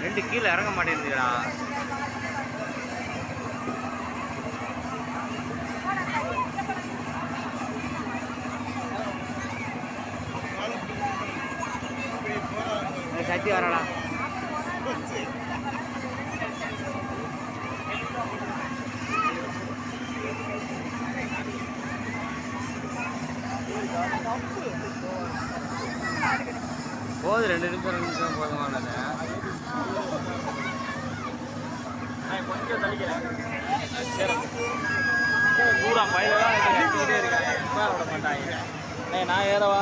ரெண்டு கீழே இறங்க மாட்டேங்குதுடா. சத்தி வரடா. போகுது 2 நிமிஷம் போதுமானது. கொஞ்சம் தள்ளிக்கிறேன். பூரா பயிரெல்லாம் கட்டிக்கிட்டே இருக்கேன். விட மாட்டாங்க. நான் ஏறவா